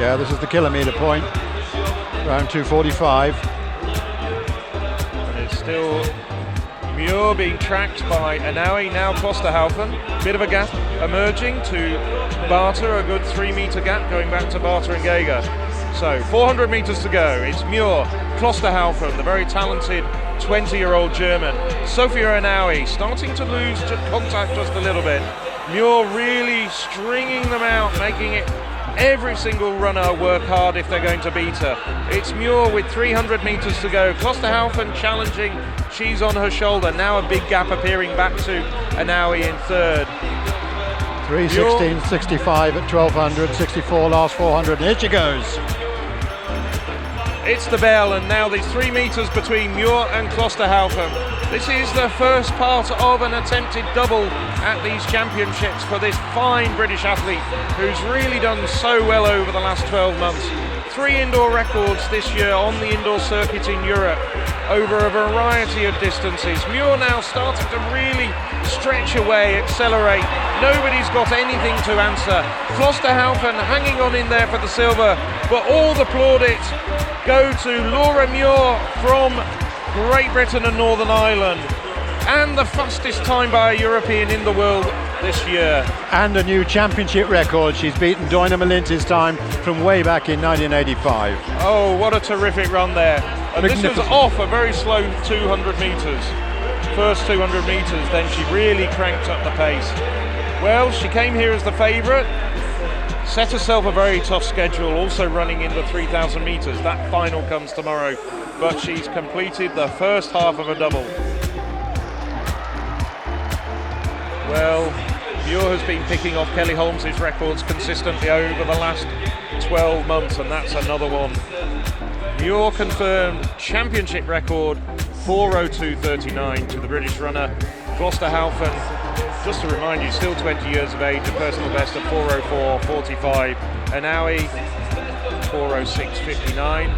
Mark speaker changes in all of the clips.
Speaker 1: Yeah, this is the kilometre point, around 2:45.
Speaker 2: And it's still Muir being tracked by Anaui, now Klosterhalfen. Bit of a gap emerging to Barter, a good 3 metre gap going back to Barter and Geiger. So 400 metres to go. It's Muir, Klosterhalfen, the very talented 20-year-old German. Sophia Anaui starting to lose contact just a little bit. Muir really stringing them out, making it every single runner work hard if they're going to beat her. It's Muir with 300 metres to go. Klosterhalfen challenging, she's on her shoulder. Now a big gap appearing back to Anaui in third.
Speaker 1: 3:16.65 at 1200, 64 last 400, and here she goes.
Speaker 2: It's the bell, and now there's 3 metres between Muir and Klosterhalfen. This is the first part of an attempted double at these championships for this fine British athlete who's really done so well over the last 12 months. 3 indoor records this year on the indoor circuit in Europe over a variety of distances. Muir now starting to really stretch away, accelerate. Nobody's got anything to answer. Klosterhalfen hanging on in there for the silver, but all the plaudits go to Laura Muir from Great Britain and Northern Ireland, and the fastest time by a European in the world this year.
Speaker 1: And a new championship record. She's beaten Doina Malinti's time from way back in 1985.
Speaker 2: Oh, what a terrific run there. And this was off a very slow 200 metres. First 200 metres, then she really cranked up the pace. Well, she came here as the favourite, set herself a very tough schedule, also running in the 3,000 metres. That final comes tomorrow, but she's completed the first half of a double. Well, Muir has been picking off Kelly Holmes's records consistently over the last 12 months, and that's another one. Muir confirmed championship record 4:02.39 to the British runner Klosterhalfen. Just to remind you, still 20 years of age, a personal best of 4:04.45. Anaui 4:06.59.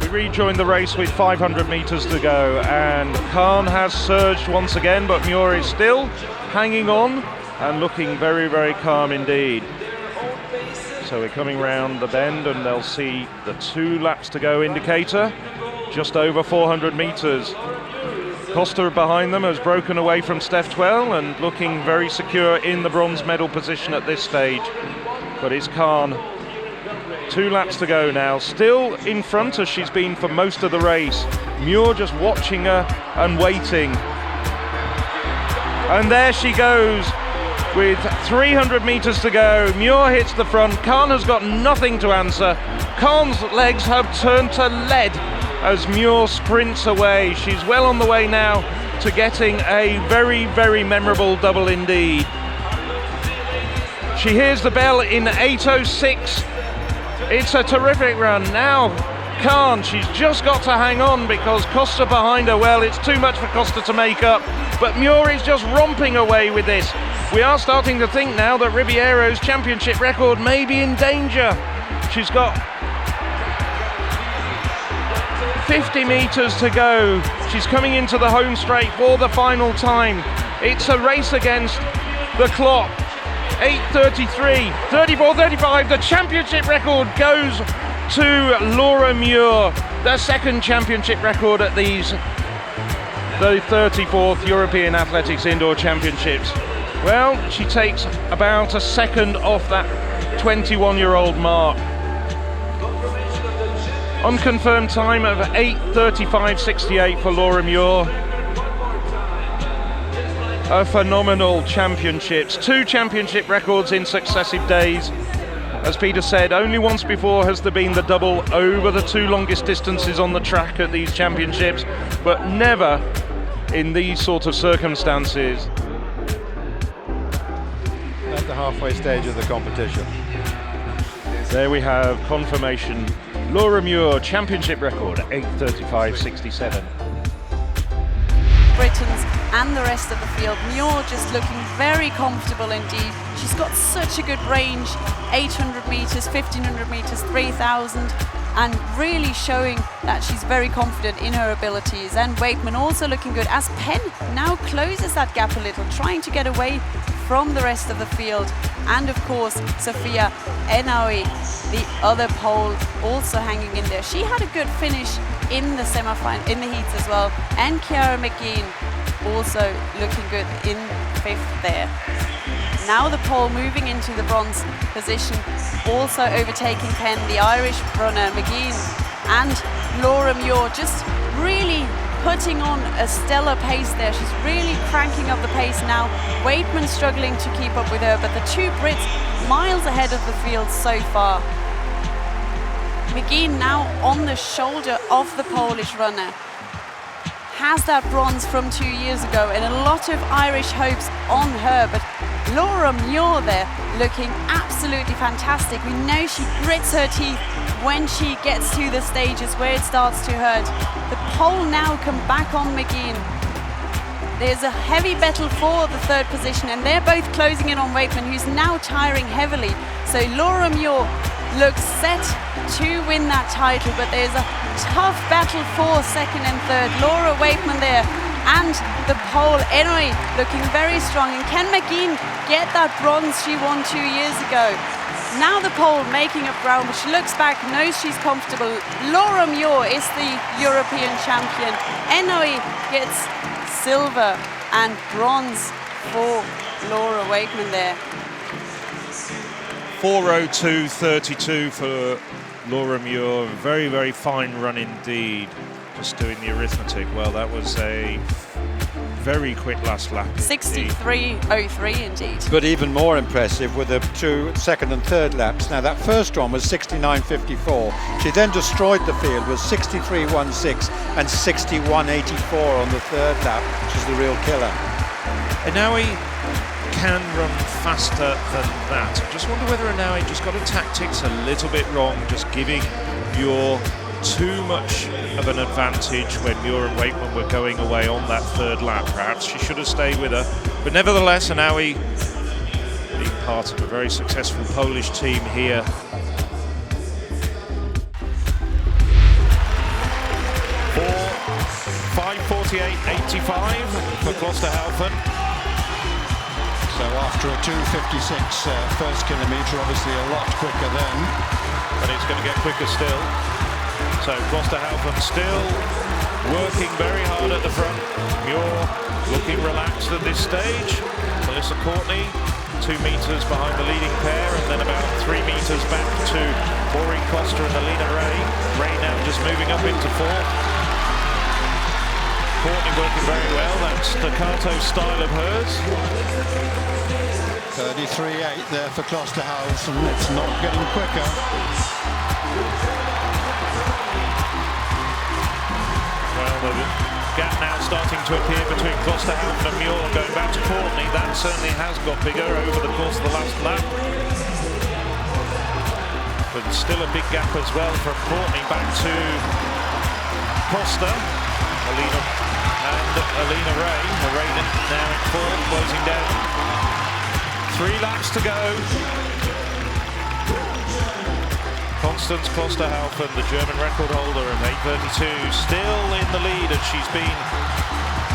Speaker 2: We rejoined the race with 500 metres to go, and Khan has surged once again, but Muir is still hanging on and looking very, very calm indeed. So we're coming round the bend, and they'll see the 2 laps to go indicator, just over 400 metres. Costa behind them has broken away from Steph Twell and looking very secure in the bronze medal position at this stage. But it's Khan. 2 laps to go now, still in front as she's been for most of the race. Muir just watching her and waiting. And there she goes with 300 metres to go. Muir hits the front. Khan has got nothing to answer. Khan's legs have turned to lead as Muir sprints away. She's well on the way now to getting a very, very memorable double indeed. She hears the bell in 8:06. It's a terrific run. Now Khan, she's just got to hang on because Costa behind her, well, it's too much for Costa to make up, but Muir is just romping away with this. We are starting to think now that Ribeiro's championship record may be in danger. She's got 50 metres to go. She's coming into the home straight for the final time. It's a race against the clock. 8:33, 34:35. The championship record goes to Laura Muir, the second championship record at the 34th European Athletics Indoor Championships. Well, she takes about a second off that 21-year-old mark. Unconfirmed time of 8:35.68 for Laura Muir. A phenomenal championships. 2 championship records in successive days. As Peter said, only once before has there been the double over the 2 longest distances on the track at these championships, but never in these sort of circumstances.
Speaker 1: At the halfway stage of the competition.
Speaker 2: There we have confirmation. Laura Muir, championship record, 8:35.67.
Speaker 3: Britons and the rest of the field. Muir just looking very comfortable indeed. She's got such a good range, 800 metres, 1500 metres, 3000. and really showing that she's very confident in her abilities. And Waitman also looking good as Penn now closes that gap a little, trying to get away from the rest of the field. And of course, Sophia Enaui, the other pole, also hanging in there. She had a good finish in the semi-final, in the heats as well. And Ciara McGinn also looking good in 5th there. Now the pole moving into the bronze position, also overtaking Penn, the Irish runner McGinn, and Laura Muir just really putting on a stellar pace there. She's really cranking up the pace now. Waitman struggling to keep up with her, but the two Brits miles ahead of the field so far. McGinn now on the shoulder of the Polish runner. Has that bronze from 2 years ago and a lot of Irish hopes on her, but Laura Muir there looking absolutely fantastic. We know she grits her teeth when she gets to the stages where it starts to hurt. The pole now come back on McGinn. There's a heavy battle for the 3rd position, and they're both closing in on Waitman, who's now tiring heavily. So Laura Muir looks set to win that title, but there's a tough battle for 2nd and 3rd. Laura Waitman there, and the pole, Enaui looking very strong. And can McGinn get that bronze she won 2 years ago? Now the pole making up ground, but she looks back, knows she's comfortable. Laura Muir is the European champion. Enaui gets silver and bronze for Laura Waitman there.
Speaker 2: 4:02.32 for Laura Muir. Very, very fine run indeed. Just doing the arithmetic. Well, that was a very quick last lap.
Speaker 3: 63.03 indeed.
Speaker 1: But even more impressive with the 2 second and third laps. Now that first one was 69.54. She then destroyed the field with 63.16 and 61.84 on the third lap, which is the real killer.
Speaker 2: Enaui can run faster than that. I just wonder whether Enaui just got her tactics a little bit wrong, just giving Muir too much of an advantage when Muir and Waitman were going away on that third lap. Perhaps she should have stayed with her. But nevertheless, Enaui being part of a very successful Polish team here. For 5:48.85 for Klosterhalfen.
Speaker 4: So after a 2:56 first kilometre, obviously a lot quicker then.
Speaker 2: But it's going to get quicker still. So Klosterhalfen still working very hard at the front. Muir looking relaxed at this stage. Melissa Courtney 2 metres behind the leading pair, and then about 3 metres back to Maureen Costa and Alina Ray. Ray now just moving up into 4th. Courtney working very well, that staccato style of hers.
Speaker 4: 33.8 there for Klosterhalfen. It's not getting quicker.
Speaker 2: Well, the gap now starting to appear between Klosterhalfen and Muir. Going back to Courtney, that certainly has got bigger over the course of the last lap. But still a big gap as well from Courtney back to Costa. Alina Ray. Ray now in 4th, closing down. 3 laps to go. Constance Klosterhalfen, the German record holder of 8:32, still in the lead as she's been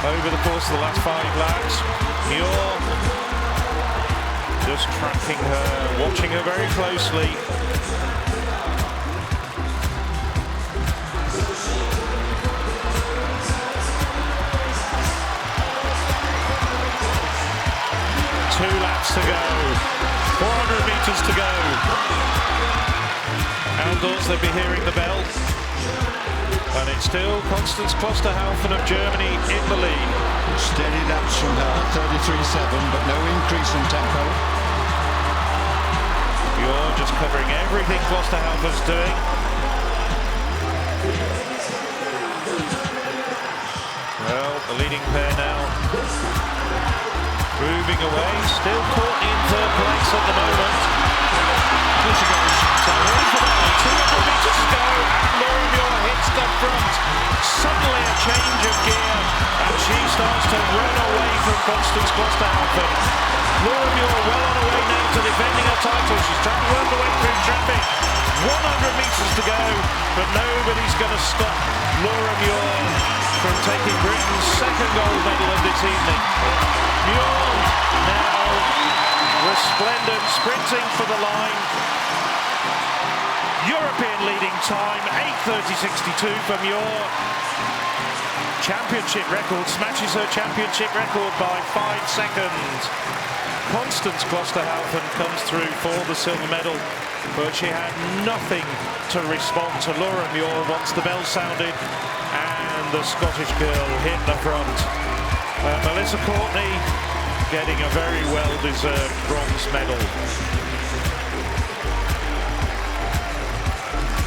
Speaker 2: over the course of the last 5 laps. Muir just tracking her, watching her very closely. To go, 400 metres to go. Outdoors, they'll be hearing the bell. And it's still Constance Klosterhalfen of Germany in the lead.
Speaker 4: Steady laps from her, 33.7, but no increase in tempo.
Speaker 2: You're just covering everything Klosterhalfen's doing. Well, the leading pair now moving away, still Courtney in 3rd place at the moment. Here she goes. So here's the ball, 200 metres to go, and Laura Muir hits the front. Suddenly a change of gear, and she starts to run away from Constance Klosterhalfen. Laura Muir well on her way now to defending her title. She's trying to work her way through traffic. 100 metres to go, but nobody's going to stop Laura Muir from taking Britain's second gold medal of this evening. Muir now resplendent, sprinting for the line. European leading time, 8:30.62 for Muir. Championship record, smashes her championship record by 5 seconds. Constance Klosterhalfen comes through for the silver medal, but she had nothing to respond to Laura Muir once the bell sounded and the Scottish girl hit the front. Melissa Courtney getting a very well-deserved bronze medal.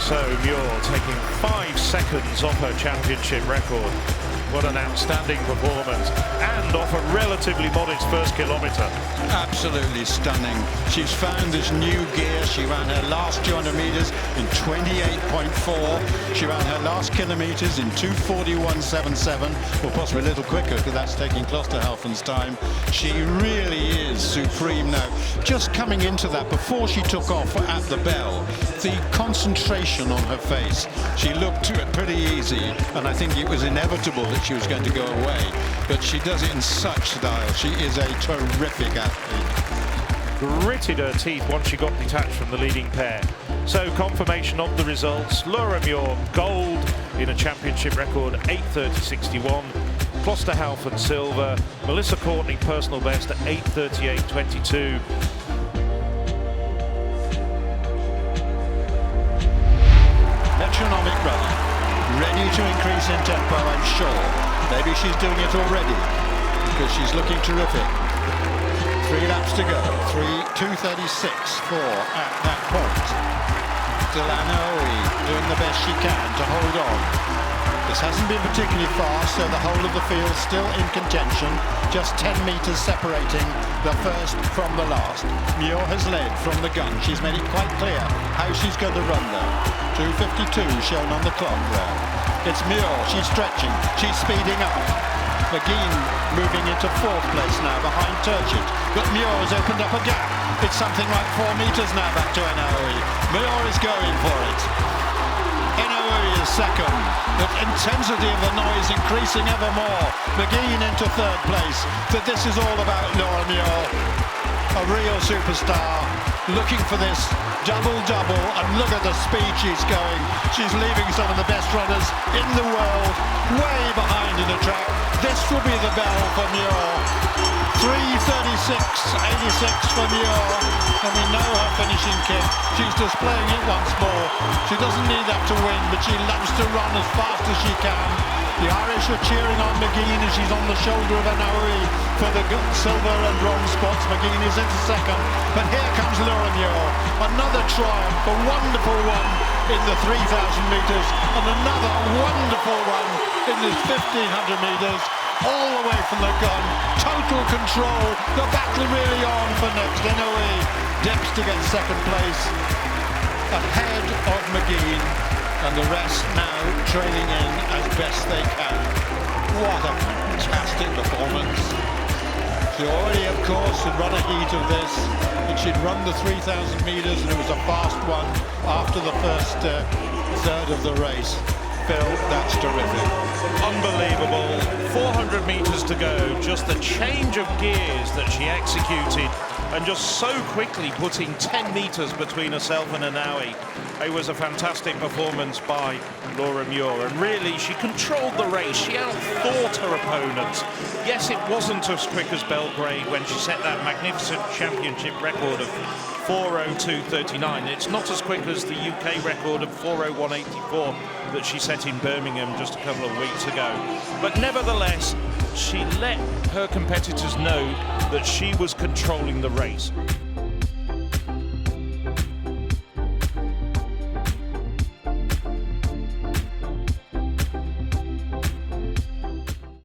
Speaker 2: So Muir taking 5 seconds off her championship record. What an outstanding performance, and off a relatively modest first kilometre.
Speaker 4: Absolutely stunning. She's found this new gear. She ran her last 200 metres in 28.4. She ran her last kilometres in 2:41.77, or possibly a little quicker because that's taking Klosterhalfen's time. She really is supreme now. Just coming into that, before she took off at the bell, the concentration on her face, she looked pretty easy, and I think it was inevitable that she was going to go away, but she does it in such style. She is a terrific athlete.
Speaker 2: Gritted her teeth once she got detached from the leading pair. So confirmation of the results: Laura Muir gold in a championship record, 8:30.61. Klosterhalfen silver. Melissa Courtney personal best at 8:38.22.
Speaker 4: Metronomic runner, ready to increase in tempo, I'm sure. Maybe she's doing it already because she's looking terrific. 3 laps to go, 2:36.4 at that point. Delanoe doing the best she can to hold on. This hasn't been particularly fast, so the whole of the field still in contention. Just 10 metres separating the first from the last. Muir has led from the gun. She's made it quite clear how she's going to run there. 2:52 shown on the clock there. It's Muir, she's stretching, she's speeding up. McGean moving into 4th place now behind Turchett, but Muir has opened up a gap. It's something like 4 metres now back to Enoe. Muir is going for it. Enoe is second. The intensity of the noise increasing ever more. McGean into 3rd place. But this is all about Laura Muir, a real superstar, looking for this double-double, and look at the speed she's going. She's leaving some of the best runners in the world way behind in the track. This will be the bell for Muir. 3:36.86 for Muir, and we know her finishing kit. She's displaying it once more. She doesn't need that to win, but she loves to run as fast as she can. The Irish are cheering on McGean as she's on the shoulder of Enoe for the silver and bronze spots. McGean is into 2nd, but here comes Laura Muir. Another triumph, a wonderful one in the 3,000 metres, and another wonderful one in the 1,500 metres. All the way from the gun, total control, the battle really on for next. Enoe dips to get 2nd place, ahead of McGean, and the rest now trailing in as best they can. What a fantastic performance. She already, of course, had run a heat of this, and she'd run the 3,000 metres, and it was a fast one after the first third of the race. Phil, that's terrific.
Speaker 2: Unbelievable. 400 metres to go. Just the change of gears that she executed, and just so quickly putting 10 metres between herself and Enoe. It was a fantastic performance by Laura Muir, and really she controlled the race. She outthought her opponents. Yes, it wasn't as quick as Belgrade when she set that magnificent championship record of 4:02.39. It's not as quick as the UK record of 4:01.84 that she set in Birmingham just a couple of weeks ago. But nevertheless, she let her competitors know that she was controlling the race.